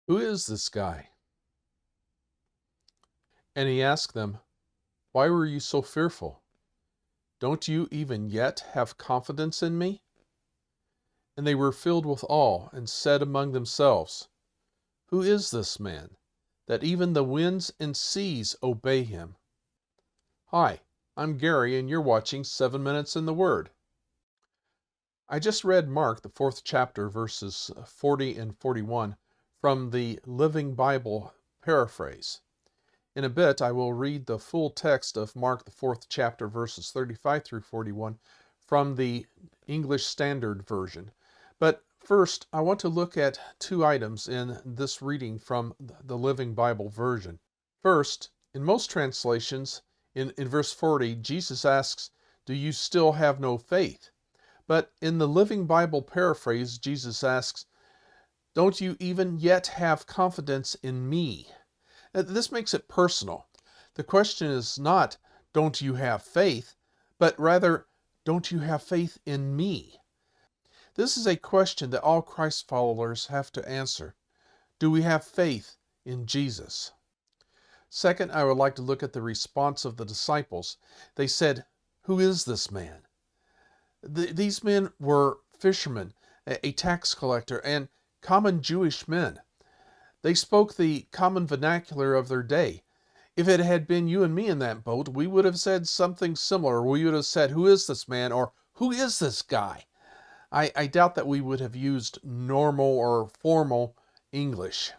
"Who is this guy?" And he asked them, "Why were you so fearful? Don't you even yet have confidence in me?" And they were filled with awe and said among themselves, "Who is this man, that even the winds and seas obey him?" Hi, I'm Gary, and you're watching 7 Minutes in the Word. I just read Mark, the 4th chapter, verses 40 and 41 from the Living Bible paraphrase. In a bit, I will read the full text of Mark, the 4th chapter, verses 35 through 41 from the English Standard Version. But first, I want to look at two items in this reading from the Living Bible version. First, in most translations, in verse 40, Jesus asks, "Do you still have no faith?" But in the Living Bible paraphrase, Jesus asks, "Don't you even yet have confidence in me?" This makes it personal. The question is not, "Don't you have faith?" but rather, "Don't you have faith in me?" This is a question that all Christ followers have to answer. Do we have faith in Jesus? Second, I would like to look at the response of the disciples. They said, "Who is this man?" These men were fishermen, a tax collector, and common Jewish men. They spoke the common vernacular of their day. If it had been you and me in that boat, we would have said something similar. We would have said, "Who is this man?" or "Who is this guy?" I doubt that we would have used normal or formal English.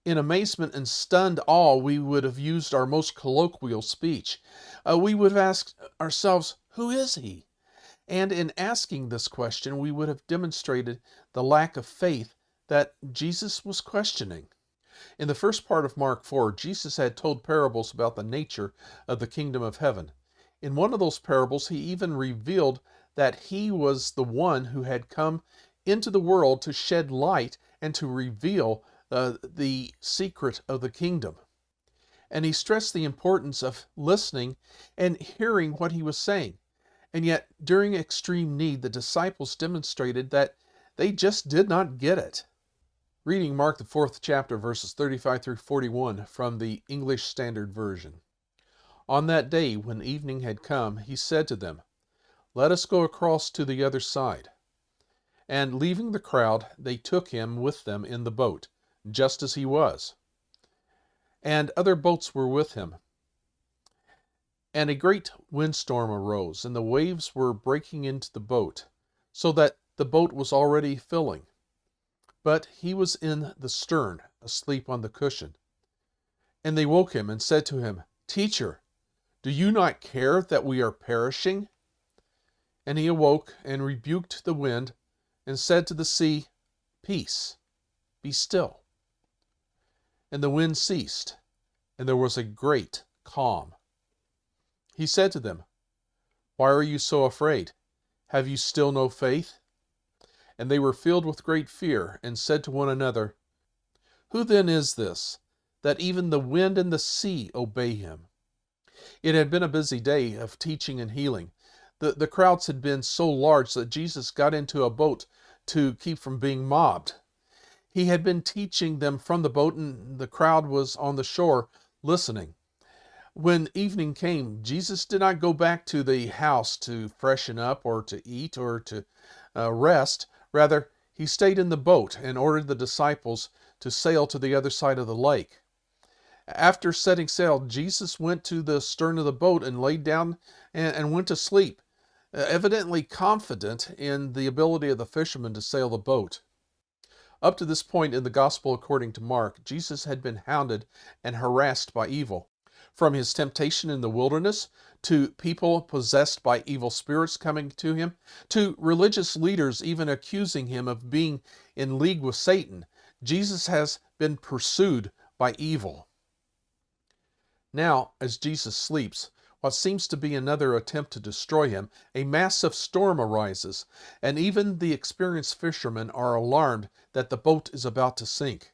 In amazement and stunned awe, we would have used our most colloquial speech. We would have asked ourselves, "Who is he?" And in asking this question, we would have demonstrated the lack of faith that Jesus was questioning. In the first part of Mark 4, Jesus had told parables about the nature of the kingdom of heaven. In one of those parables, he even revealed that he was the one who had come into the world to shed light and to reveal the secret of the kingdom. And he stressed the importance of listening and hearing what he was saying. And yet, during extreme need, the disciples demonstrated that they just did not get it. Reading Mark, the 4th chapter, verses 35 through 41 from the English Standard Version. On that day, when evening had come, he said to them, "Let us go across to the other side." And leaving the crowd, they took him with them in the boat, just as he was. And other boats were with him. And a great windstorm arose, and the waves were breaking into the boat, so that the boat was already filling. But he was in the stern, asleep on the cushion. And they woke him and said to him, "Teacher, do you not care that we are perishing?" And he awoke and rebuked the wind and said to the sea, "Peace, be still." And the wind ceased, and there was a great calm. He said to them, "Why are you so afraid? Have you still no faith?" And they were filled with great fear, and said to one another, "Who then is this, that even the wind and the sea obey him?" It had been a busy day of teaching and healing. The crowds had been so large that Jesus got into a boat to keep from being mobbed. He had been teaching them from the boat, and the crowd was on the shore listening. When evening came, Jesus did not go back to the house to freshen up or to eat or to rest. Rather, he stayed in the boat and ordered the disciples to sail to the other side of the lake. After setting sail, Jesus went to the stern of the boat and laid down and went to sleep, evidently confident in the ability of the fishermen to sail the boat. Up to this point in the Gospel according to Mark, Jesus had been hounded and harassed by evil. From his temptation in the wilderness, to people possessed by evil spirits coming to him, to religious leaders even accusing him of being in league with Satan, Jesus has been pursued by evil. Now, as Jesus sleeps, what seems to be another attempt to destroy him, a massive storm arises, and even the experienced fishermen are alarmed that the boat is about to sink.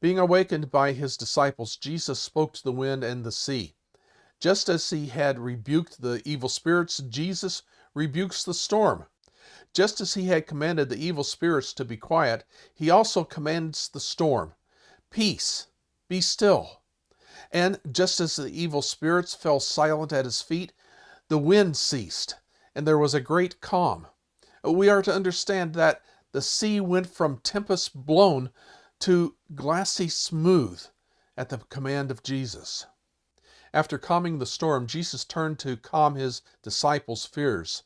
Being awakened by his disciples, Jesus spoke to the wind and the sea. Just as he had rebuked the evil spirits, Jesus rebukes the storm. Just as he had commanded the evil spirits to be quiet, he also commands the storm, "Peace, be still." And just as the evil spirits fell silent at his feet, the wind ceased, and there was a great calm. We are to understand that the sea went from tempest blown to glassy smooth at the command of Jesus. After calming the storm, Jesus turned to calm his disciples' fears.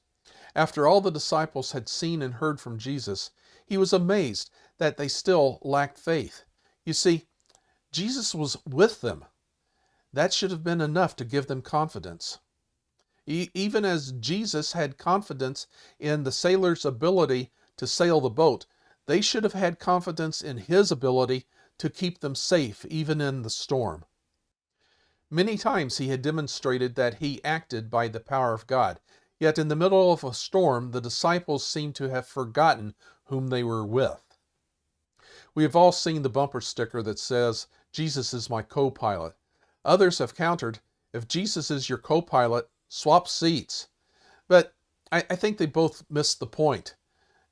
After all the disciples had seen and heard from Jesus, he was amazed that they still lacked faith. You see, Jesus was with them. That should have been enough to give them confidence. Even as Jesus had confidence in the sailors' ability to sail the boat, they should have had confidence in his ability to keep them safe even in the storm. Many times he had demonstrated that he acted by the power of God, yet in the middle of a storm, the disciples seemed to have forgotten whom they were with. We have all seen the bumper sticker that says, "Jesus is my co-pilot." Others have countered, "If Jesus is your co-pilot, swap seats." But I think they both missed the point.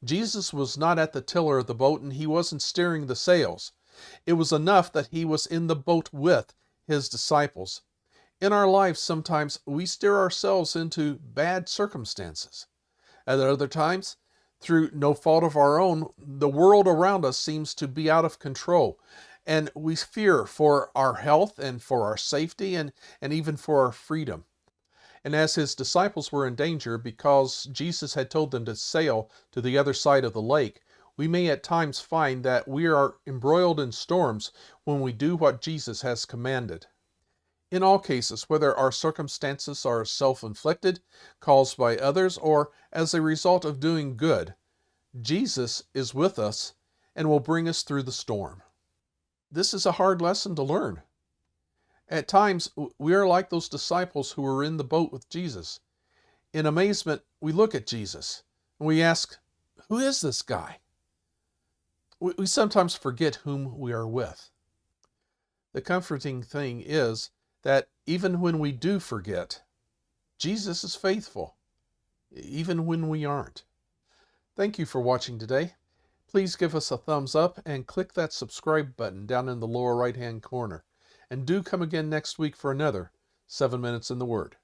Jesus was not at the tiller of the boat, and he wasn't steering the sails. It was enough that he was in the boat with his disciples. In our lives, sometimes we steer ourselves into bad circumstances. At other times, through no fault of our own, the world around us seems to be out of control, and we fear for our health and for our safety and even for our freedom. And as his disciples were in danger because Jesus had told them to sail to the other side of the lake, we may at times find that we are embroiled in storms when we do what Jesus has commanded. In all cases, whether our circumstances are self-inflicted, caused by others, or as a result of doing good, Jesus is with us and will bring us through the storm. This is a hard lesson to learn. At times, we are like those disciples who were in the boat with Jesus. In amazement, we look at Jesus and we ask, "Who is this guy?" We sometimes forget whom we are with. The comforting thing is that even when we do forget, Jesus is faithful, even when we aren't. Thank you for watching today. Please give us a thumbs up and click that subscribe button down in the lower right-hand corner. And do come again next week for another 7 Minutes in the Word.